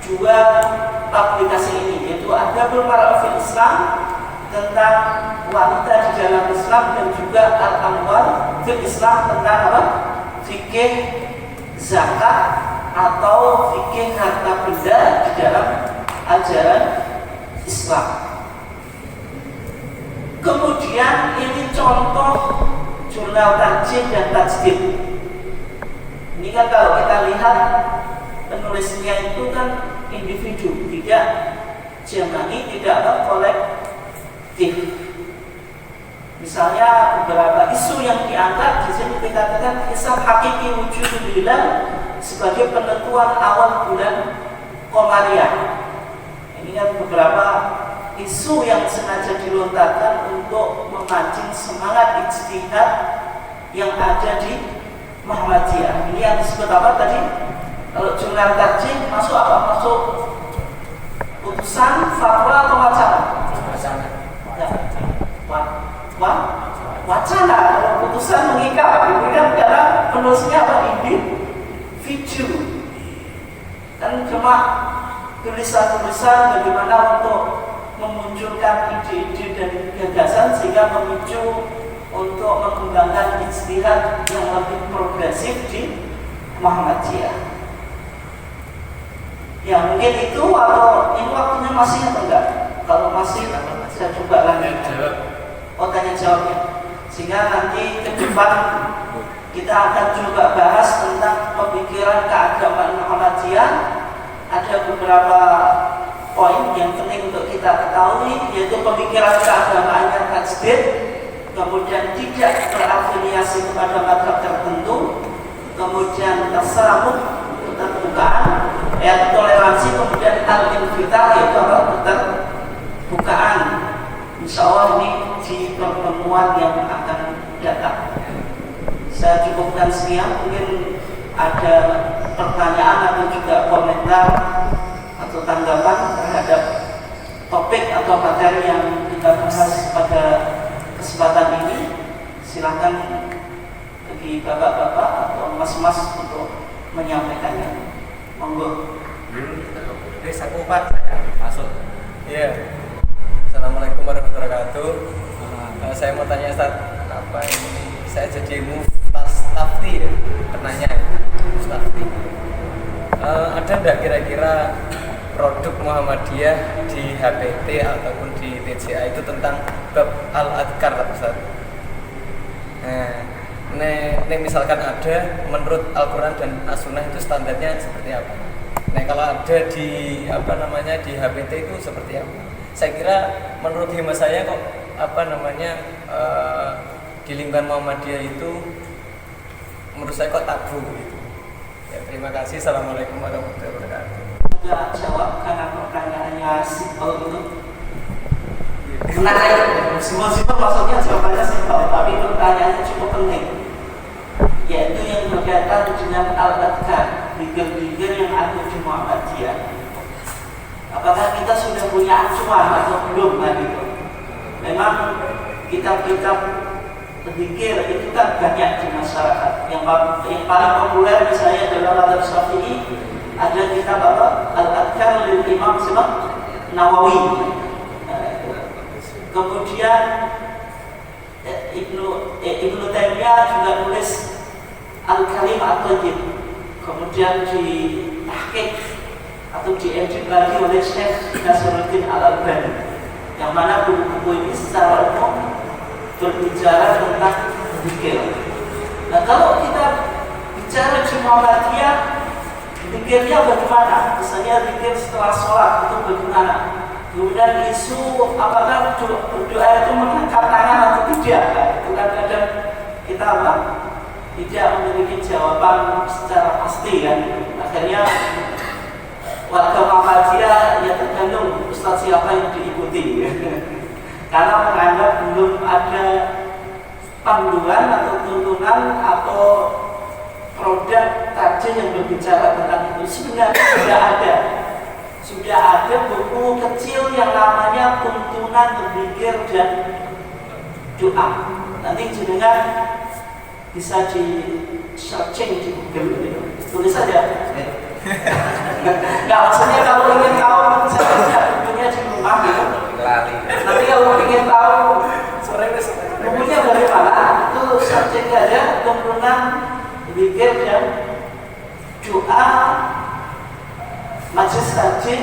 dua publikasi ini, yaitu Adabul Mar'ah fil Islam tentang wanita di dalam Islam dan juga Al-Amwal fil Islam tentang apa? Fikih zakat atau fikih harta benda di dalam ajaran Islam. Kemudian ini contoh jurnal Tarjih dan Tajdid. Ini kan kalau kita lihat penulisnya itu kan individu, tidak jama'i, tidak kolektif. Misalnya beberapa isu yang diangkat di sini dikatakan kisah hakiki wujudul hilal sebagai penentuan awal bulan Qamariyah. Ini kan beberapa isu yang sengaja dilontarkan untuk memancing semangat ijtihad yang ada di Muhammadiyah. Ini yang disebut apa tadi? Kalau jurnal Tarjih masuk apa? Masuk putusan, fatwa atau wacana? Wacana. Kalau putusan mengikat, ini kan karena penulisnya apa? Individu. Dan cuma tulisan-tulisan bagaimana untuk memunculkan ide-ide dan gagasan sehingga memicu untuk mengembangkan ijtihad yang lebih progresif di Muhammadiyah. Ya mungkin itu, atau ini waktunya masih atau enggak? Kalau masih, saya coba lagi. Oh, tanya jawabnya. Sehingga nanti ke depan kita akan coba bahas tentang pemikiran keagamaan Muhammadiyah. Ada beberapa poin yang penting untuk kita ketahui, yaitu pemikiran keagamaannya tajdid, kemudian tidak berafiliasi kepada mazhab tertentu, kemudian tasamuh, keterbukaan, toleransi, kemudian al-infitah, yaitu keterbukaan. Insya Allah ini di pertemuan yang akan datang. Saya cukupkan sekian, mungkin ada pertanyaan atau juga komentar atau tanggapan terhadap topik atau materi yang kita bahas pada kesempatan ini. Silakan bagi bapak-bapak atau mas-mas untuk menyampaikannya. Monggo. Aku Pak, masuk. Iya. Assalamualaikum warahmatullahi wabarakatuh. Saya mau tanya Ustaz, kenapa ini saya jadi mustafti ya? Penanya mustafti. Ada enggak kira-kira produk Muhammadiyah di HPT ataupun di TCA itu tentang bab al-adkar Ustaz. Nah, misalkan ada menurut Al-Quran dan As-Sunnah itu standarnya seperti apa? Nah, kalau ada di di HPT itu seperti apa? Saya kira menurut hemat saya kok di lingkungan Muhammadiyah itu menurut saya kok tabu gitu. Ya, terima kasih. Assalamualaikum warahmatullahi wabarakatuh. Sudah jawab karena pertanyaannya simpel itu menarik. Simpel maksudnya jawabannya simpel, tapi pertanyaannya cukup penting, yaitu yang berkaitan dengan al-adkar, zikir-zikir yang ada di Muhammadiyah. Apakah kita sudah punya acuan atau belum kan itu? Memang kitab-kitab zikir itu kan banyak di masyarakat. Yang paling populer misalnya dalam mazhab Syafi'i ada kitab Al-Adkar oleh Imam Nawawi. Kemudian Ibnu Taimiyah juga nulis Al-Kalim At-Thayyib. Kemudian ditahqiq atau diedit lagi oleh Syekh Nasruddin Al-Albani. Yang mana buku-buku ini secara umum berbicara tentang zikir. Nah, kalau kita bicara di Muhammadiyah, zikirnya bagaimana? Misalnya zikir setelah sholat itu bagaimana? Kemudian isu apakah berdoa itu mengangkat tangan atau tidak? Itu kadang-kadang kita tidak memiliki jawaban secara pasti kan. Akhirnya warga Muhammadiyah ya tergantung ustaz siapa yang diikuti. Karena menganggap belum ada panduan atau tuntunan atau produk kajian yang berbicara tentang itu. Sebenarnya sudah ada buku kecil yang namanya tuntunan berzikir dan doa. Nanti jenengan bisa di searching di Google gitu. Tulis saja. Nah, maksudnya kalau ingin tahu saya tidak bukunya di rumah gitu. Nanti kalau ingin tahu bukunya bagaimana, itu searching aja tuntunan zikir dan doa Majlis Tajid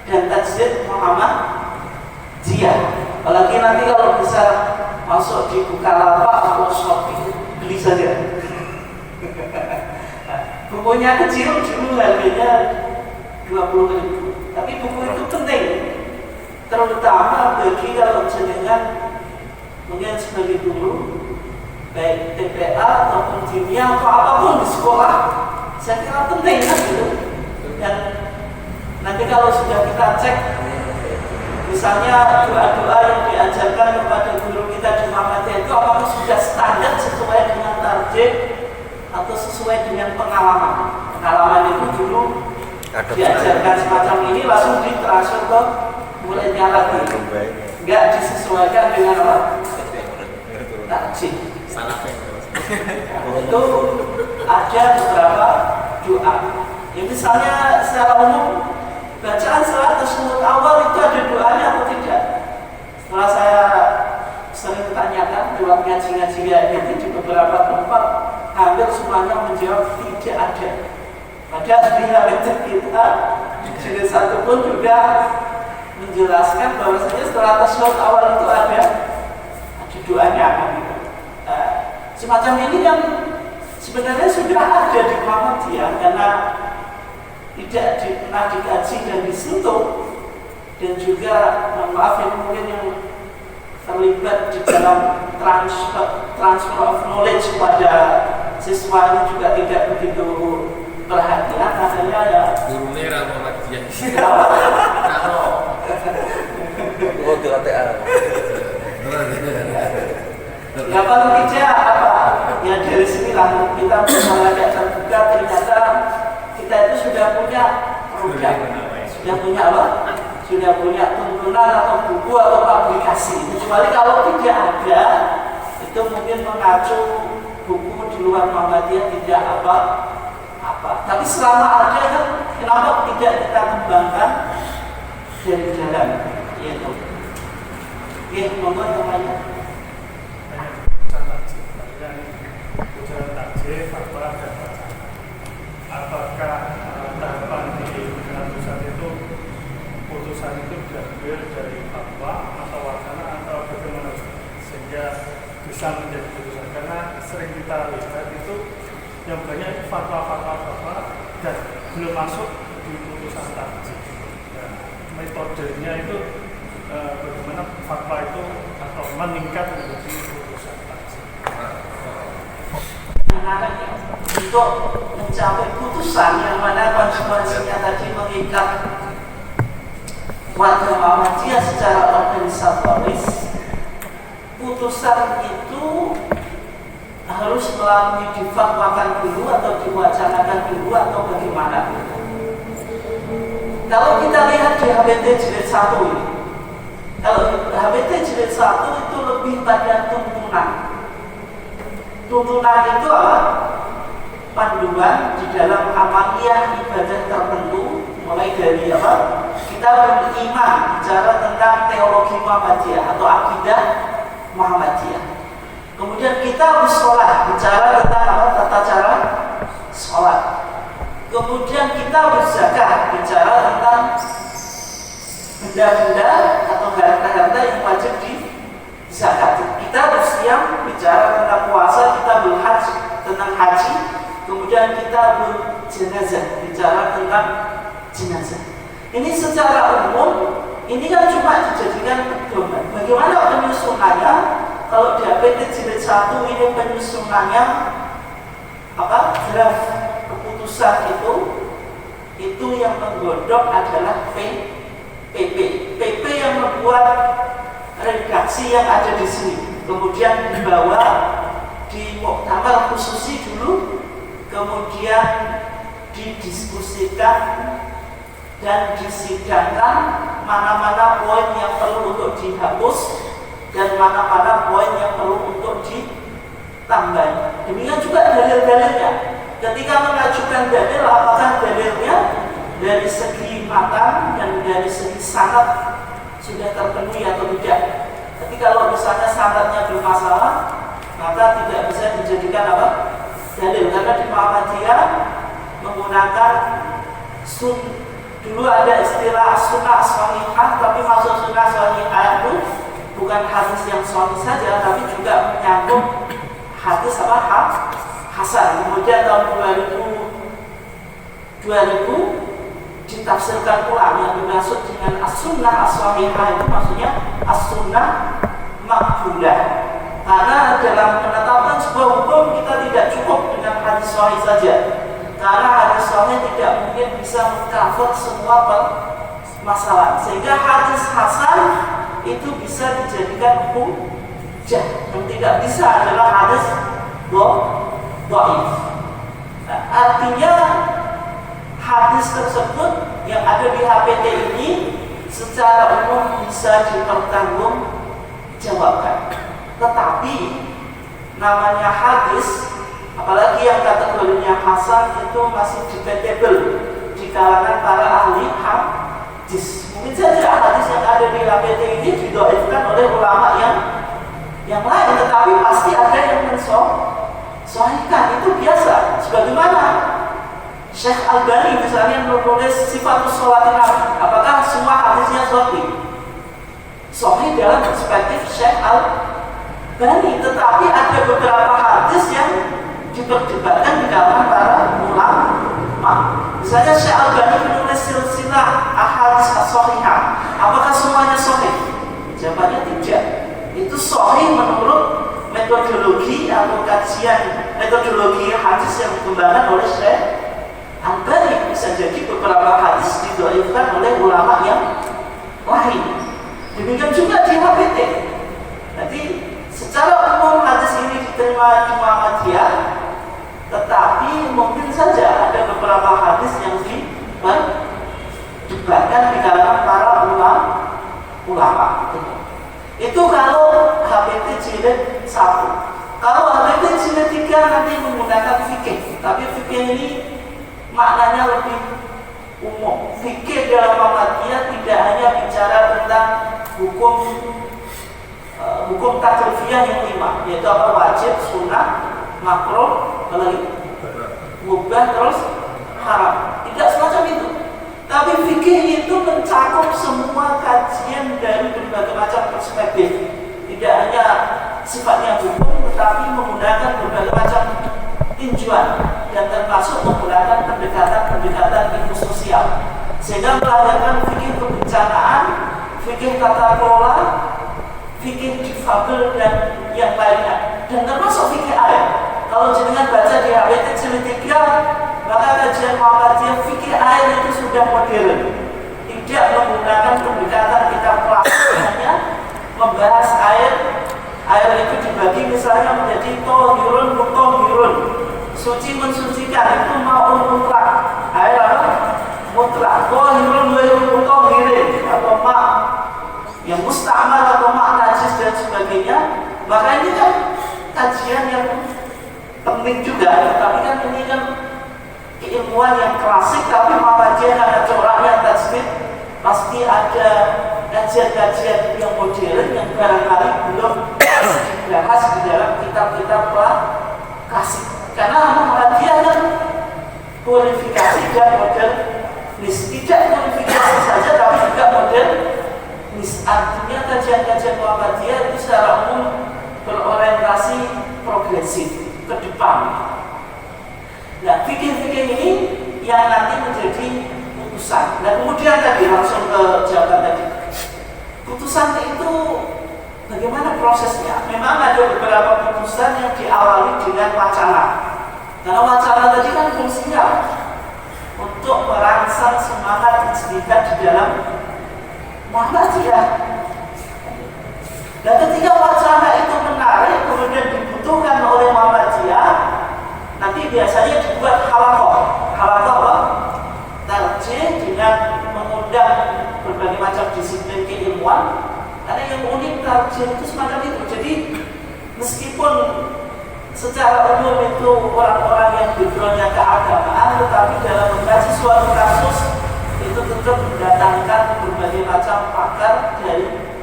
dan Tajid Muhammadiyah. Apalagi nanti kalau bisa masuk di Bukalapak atau Shopee, beli saja. Bukunya kecil dulu harganya 20.000, tapi buku itu penting, terutama bagi kalau jenengan mungkin sebagai guru, baik TPA ataupun kimia atau apapun di sekolah, saya kira penting kan gitu. Dan nanti kalau sudah kita cek, misalnya doa-doa yang diajarkan kepada guru kita di Muhammadiyah itu apakah sudah standar sesuai dengan target atau sesuai dengan pengalaman itu dulu diajarkan semacam ini langsung ditransfer ke muridnya lagi, nggak disesuaikan dengan apa? Target. Itu ada beberapa doa. Ya, misalnya secara umum bacaan salat tasyahud awal itu ada doanya atau tidak? Setelah saya sering tanyakan dalam ngaji-ngaji itu di beberapa tempat, hampir semuanya menjawab tidak ada. Padahal di hadits kita jilid 1 pun juga menjelaskan bahwasanya setelah tasyahud awal itu ada doanya gitu. Semacam ini yang sebenarnya sudah ada di Muhammadiyah karena tidak pernah dikaji dan disentuh, dan juga maaf ya mungkin yang terlibat di dalam transfer of knowledge kepada siswa ini juga tidak begitu perhatian, akhirnya ya gurunya ramah Muhammadiyah. Oh, TTA. Ya paling tidak apa? Ya dari sinilah kita mulai terbuka, ternyata kita itu sudah punya produk, sudah punya apa? Sudah punya tuntunan atau buku atau publikasi. Kecuali kalau tidak ada, itu mungkin mengacu buku di luar Muhammadiyah tidak apa. Tapi selama ada kan, kenapa tidak kita kembangkan dari dalam? Yaitu, monggo namanya. Apakah tahapan di Pusat itu keputusan itu diambil dari fatwa atau wacana atau bagaimana, sehingga bisa menjadi keputusan. Karena sering kita lihat itu yang banyak fatwa dan belum masuk di putusan tadi. Dan metodenya itu bagaimana fatwa itu atau meningkat menjadi putusan tadi. Untuk mencapai putusan yang mana konsekuensinya tadi mengikat warga Muhammadiyah secara organisatoris, putusan itu harus melalui difatwakan dulu atau diwacanakan dulu atau bagaimana. Kalau kita lihat di HBT jilid 1 ini, kalau HBT jilid 1 itu lebih pada tuntunan. Tuntunan itu apa? Panduan di dalam amaliyah ibadah tertentu, mulai dari apa? Kita beriman, bicara tentang teologi Muhammadiyah atau akidah Muhammadiyah. Kemudian kita bersolat, bicara tentang apa? Tata cara sholat. Kemudian kita berzakat, bicara tentang benda-benda atau harta-harta yang wajib di zakat. Kita bersiam, bicara tentang puasa. Kita berhaji, tentang haji. Kemudian kita berjenazah, bicara tentang jenazah. Ini secara umum, ini kan cuma dijadikan pedoman. Bagaimana penyusunannya? Kalau di HBT jilid 1 ini penyusunannya apa? Draft keputusan itu yang menggodok adalah PP yang membuat redaksi yang ada di sini. Kemudian dibawa di muktamar khususi dulu, kemudian didiskusikan dan disidangkan mana-mana poin yang perlu untuk dihapus dan mana-mana poin yang perlu untuk ditambah. Demikian juga dalil-dalilnya. Ketika mengajukan dalil, apakah dalilnya dari segi matan dan dari segi sanad sudah terpenuhi atau tidak? Ketika kalau misalnya sanadnya bermasalah, maka tidak bisa dijadikan apa? Dalil. Karena di Muhammadiyah menggunakan dulu ada istilah sunnah shahihah, tapi maksud sunnah shahihah itu bukan hadis yang sahih saja, tapi juga menyambung hadis apa? Hasan. Kemudian tahun 2000 ditafsirkan ulang yang dimaksud dengan as-sunnah as-sahihah itu maksudnya as-sunnah maqbulah. Karena dalam penetapan sebuah hukum kita tidak cukup dengan hadis sahih saja. Karena hadis sahih tidak mungkin bisa mengcover semua masalah. Sehingga hadis hasan itu bisa dijadikan hujjah. Yang tidak bisa adalah hadis dhaif. Artinya hadis tersebut yang ada di HBT ini secara umum bisa dipertanggungjawabkan. Tetapi namanya hadis, apalagi yang kategorinya hasan, itu masih debatable di kalangan para ahli hadis. Mungkin saja hadis yang ada di HBT ini didhaifkan oleh ulama yang lain, tetapi pasti ada yang mensahihkan. Itu biasa. Sebagaimana Syekh Albani misalnya menulis sifatus sholatin Nabi, apakah semua hadisnya sahih? Sahih dalam perspektif Syekh Albani, tetapi ada beberapa hadis yang diperdebatkan di kalangan para ulama. Misalnya Syekh Albani menulis silsilah ahadits as-shahihah, apakah semuanya sahih? Jawabannya tidak. Itu sahih menurut metodologi atau kajian metodologi hadis yang dikembangkan oleh Syekh Albani. Bisa jadi beberapa hadis didhaifkan oleh ulama yang lain. Demikian juga di HBT. Jadi secara umum hadis ini diterima di Muhammadiyah, tetapi mungkin saja ada beberapa hadis yang didebatkan di kalangan para ulama. Itu kalau HBT jilid 1. Kalau HBT jilid 3 nanti menggunakan fikih, tapi fikih ini maknanya lebih umum. Fikih dalam Muhammadiyah tidak hanya bicara tentang hukum taklifiyah yang 5, yaitu apa? Wajib, sunnah, makruh, mubah, terus haram. Tidak semacam itu. Tapi fikih itu mencakup semua kajian dari berbagai macam perspektif. Tidak hanya sifatnya hukum, tetapi menggunakan berbagai macam tinjauan dan termasuk menggunakan pendekatan-pendekatan ilmu sosial, sehingga melahirkan fikih kebencanaan, fikih tata kelola, fikih difabel dan yang lainnya, dan termasuk fikih air. Kalau jenengan baca di HWT jilid 3, maka kajian Muhammadiyah fikih air itu sudah modern, tidak menggunakan pendekatan kita pelaksanaannya, membahas air. Air itu dibagi misalnya menjadi tohirun, mutohirun, suci mensucikan, itu mau mutlak. Air apa? Mutlak. Tohirun, wairun, mutohirin, atau mak yang musta'mal atau mak najis dan sebagainya. Maka ini kan kajian yang penting juga, tapi kan ini kan keilmuan yang klasik, tapi Muhammadiyah karena coraknya tasbih, pasti ada kajian-kajian yang modern yang barangkali belum dibahas di dalam kitab-kitab klasik. Karena Muhammadiyah kan kualifikasi dan modernis, tidak kualifikasi saja tapi juga modernis. Artinya kajian-kajian Muhammadiyah itu secara umum berorientasi progresif ke depan. Nah, fikih-fikih ini yang nanti menjadi putusan. Nah, kemudian tadi langsung ke jawaban tadi. Putusan itu bagaimana prosesnya? Memang ada beberapa putusan yang diawali dengan wacana. Karena wacana tadi kan fungsinya untuk merangsang semangat ijtihad di dalam Muhammadiyah. Dan ketika wacana itu menarik, kemudian dibutuhkan oleh Muhammadiyah, nanti biasanya dibuat halaqah. Halaqah apa? Tarjih dengan mengundang berbagai macam disiplin keilmuan. Karena yang unik tarjih itu semacam itu. Jadi meskipun secara umum itu orang-orang yang backgroundnya keagamaan, tetapi dalam mengkaji suatu kasus itu tetap mendatangkan berbagai macam pakar dari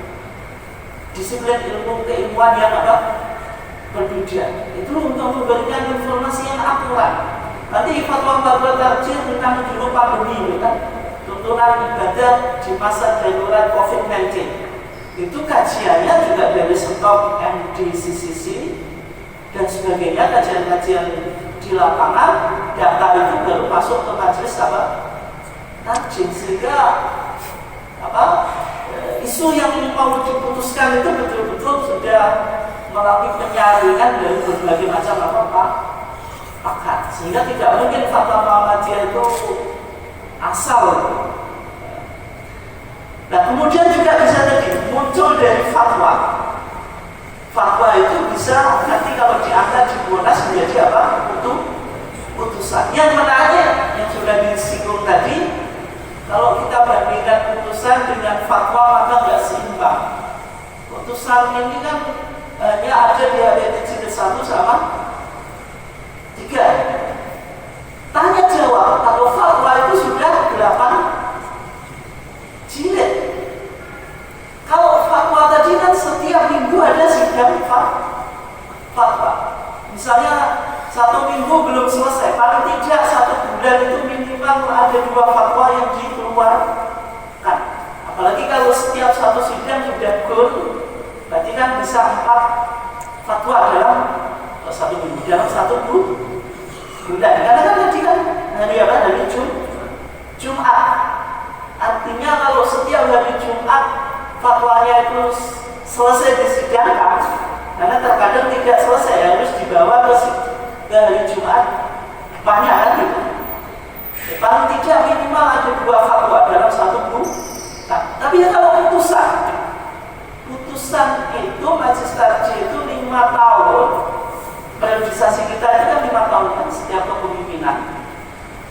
disiplin ilmu keilmuan yang apa? Berbeda. Itu untuk memberikan informasi yang akurat. Nanti fatwa-fatwa tarjih tentang dulu pandemi, kan? Tuntunan ibadah di masa darurat COVID-19. Itu kajiannya juga dari stok MDCCC dan sebagainya, kajian-kajian di lapangan, data itu baru masuk ke majelis apa? Tarjih, sehingga apa? Isu yang mau diputuskan itu betul-betul sudah melalui penyaringan dari berbagai macam apa pakar, sehingga tidak mungkin fatwa Muhammadiyah itu asal. Nah, kemudian juga bisa tadi muncul dari fatwa. Fatwa itu bisa nanti kalau diangkat di Monas menjadi apa? Putusan. Yang menarik yang sudah disinggung tadi, kalau kita bandingkan putusan dengan fatwa maka nggak seimbang. Putusan ini kan hanya ada di HWT jilid 1 sama 3. Tanya jawab, kalau fatwa itu sudah 8 jilid. Kalau fatwa tadi kan setiap minggu ada sidang fatwa. Misalnya 1 minggu belum selesai, paling tidak 1 bulan itu minimal ada 2 fatwa yang dikeluarkan. Apalagi kalau setiap satu sidang sudah goal, berarti kan bisa 4 fatwa dalam 1 minggu, dalam 1 bulan. Karena kan tadi kan hari apa? Hari Jumat. Artinya kalau setiap hari Jumat fatwanya itu selesai disidangkan, karena terkadang tidak selesai, harus dibawa ke hari Jumat banyak kan gitu. Paling tidak minimal ada 2 fatwa dalam 1 bulan. Tapi ya kalau putusan itu majelis tarjih itu 5 tahun. Periodisasi kita itu kan 5 tahun kan setiap kepemimpinan.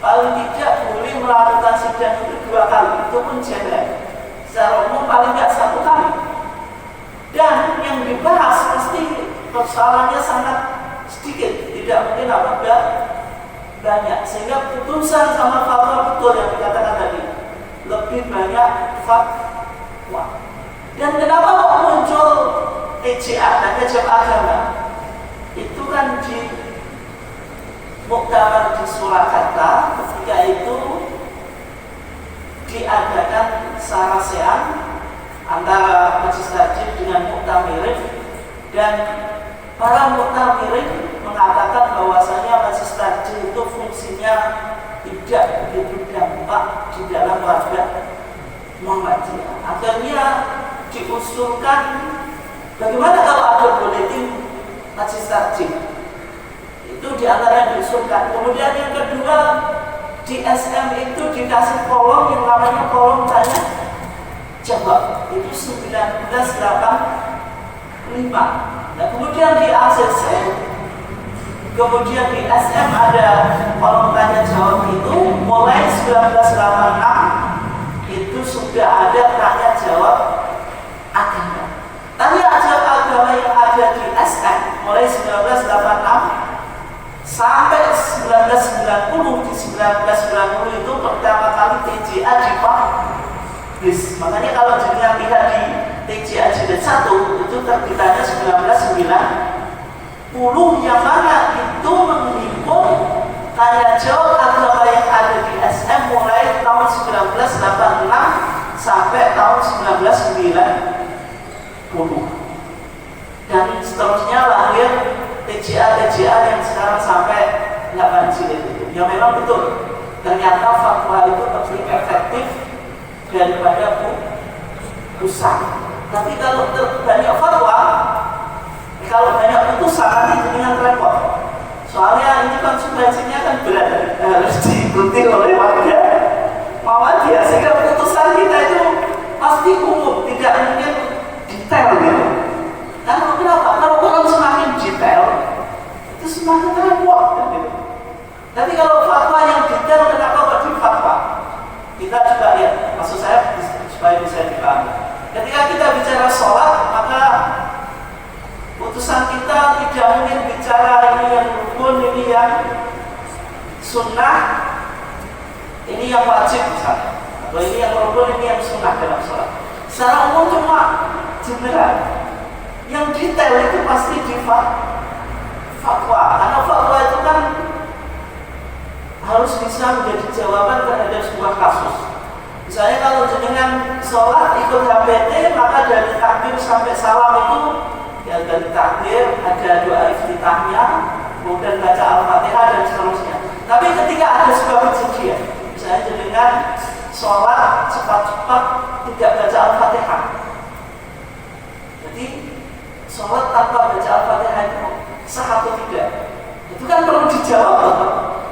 Paling tidak boleh melakukan sidang itu 2 kali, itu pun general. Secara umum paling tidak 1 kali. Dan yang dibahas pasti persoalannya sangat sedikit, tidak mungkin apa banyak, sehingga putusan sama fatwa betul yang dikatakan tadi lebih banyak fatwa. Dan kenapa kok muncul TJA dan Hijab Agama? Itu kan di Muktamar di Surakarta ketika itu diadakan sarasean antara majelis taklim dengan muktamirin, dan para muktamirin mengatakan bahwasanya majelis taklim itu fungsinya tidak begitu dampak di dalam warga Muhammadiyah. Akhirnya diusulkan bagaimana kalau ada buletin majelis taklim, itu diantara yang diusulkan. Kemudian yang kedua, di SM itu dikasih kolom yang namanya kolom tanya jawab, itu 1985. Nah, kemudian di ACC, kemudian di SM ada kolom tanya jawab itu mulai 1986 itu sudah ada tanya jawab agama. Tanya jawab agama yang ada di SM mulai 1986 sampai 1990. Di 1990 itu pertama kali TJA dipublish. Makanya kalau jenengan lihat di TJA jilid 1 itu terbitannya 1990, yang mana itu menghimpun tanya jawab agama yang ada di SM mulai tahun 1986 sampai tahun 1990, dan seterusnya lahir TJA yang sekarang sampai 8 jilid itu. Ya memang betul, ternyata fatwa itu lebih efektif daripada putusan. Tapi kalau banyak fatwa, kalau banyak putusan nanti dengan repot. Soalnya ini konsekuensinya kan berat, harus diikuti oleh warga Muhammadiyah, sehingga putusan kita itu pasti umum, tidak mungkin detail gitu. Karena kenapa? Kalau orang semakin detail, itu semakin repot gitu. Tapi kalau fatwa yang detail, kenapa kok di fatwa? Kita juga lihat, maksud saya supaya bisa dipahami. Ketika kita bicara sholat, maka putusan kita tidak mungkin bicara ini yang rukun, ini yang sunnah, ini yang wajib misalnya, atau ini yang rukun, ini yang sunnah dalam sholat. Secara umum cuma general. Yang detail itu pasti di fatwa, karena fatwa itu kan harus bisa menjadi jawaban terhadap sebuah kasus. Misalnya kalau jenengan sholat ikut HPT, maka dari takbir sampai salam itu ya dari takbir ada doa iftitahnya, kemudian baca Al-Fatihah dan seterusnya. Tapi ketika ada sebuah kejadian, misalnya jenengan sholat cepat-cepat tidak baca Al-Fatihah, jadi sholat tanpa baca Al-Fatihah itu sah atau tidak? Itu kan perlu dijawab betul.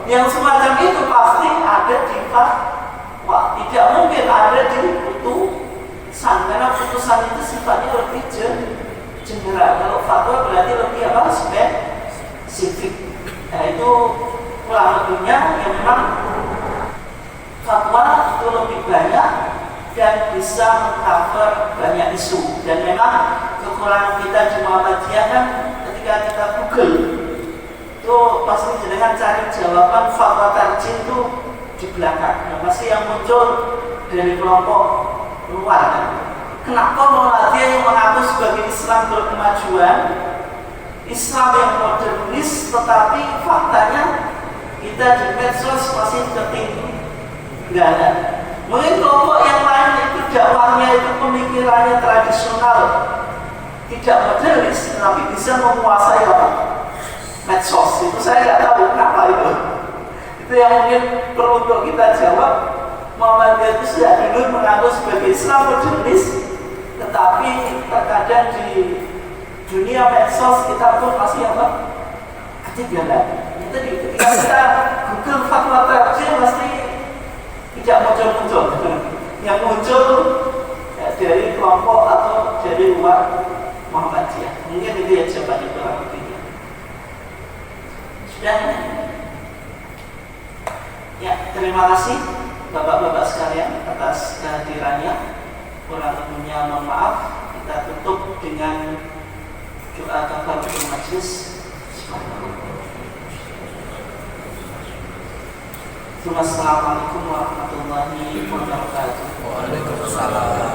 Yang semacam itu pasti ada di fatwa, tidak mungkin ada di putusan, karena putusan itu sifatnya lebih general. Kalau fatwa berarti lebih apa? Spesifik. Nah itu kurang lebihnya yang memang fatwa itu lebih banyak dan bisa mengcover banyak isu. Dan memang kekurangan kita di Muhammadiyah kan ketika kita Google itu pasti jenengan cari jawaban fatwa tarjih itu di belakang. Nah, pasti yang muncul dari kelompok luar kan. Kenapa Muhammadiyah yang mengaku sebagai Islam berkemajuan, Islam yang modernis, tetapi faktanya kita di medsos masih ketinggalan. Mungkin kelompok yang lain itu dakwahnya itu pemikirannya tradisional, tidak modernis, tapi bisa menguasai apa? Medsos. Itu saya nggak tahu kenapa itu. Itu yang mungkin perlu untuk kita jawab. Muhammadiyah itu sudah dulu mengaku sebagai Islam modernis, tetapi terkadang di dunia medsos kita pun masih apa? Ketinggalan. Itu ketika kita Google fatwa tarjih pasti tidak muncul-muncul. Yang muncul ya, dari kelompok atau dari luar Muhammadiyah. Mungkin itu ya jawabannya kurang lebihnya. Sudah. Ya, terima kasih Bapak-bapak sekalian atas kehadirannya. Kurang lebihnya mohon maaf. Kita tutup dengan doa kafaratul majlis. Assalamualaikum warahmatullahi wabarakatuh. Waalaikumsalam.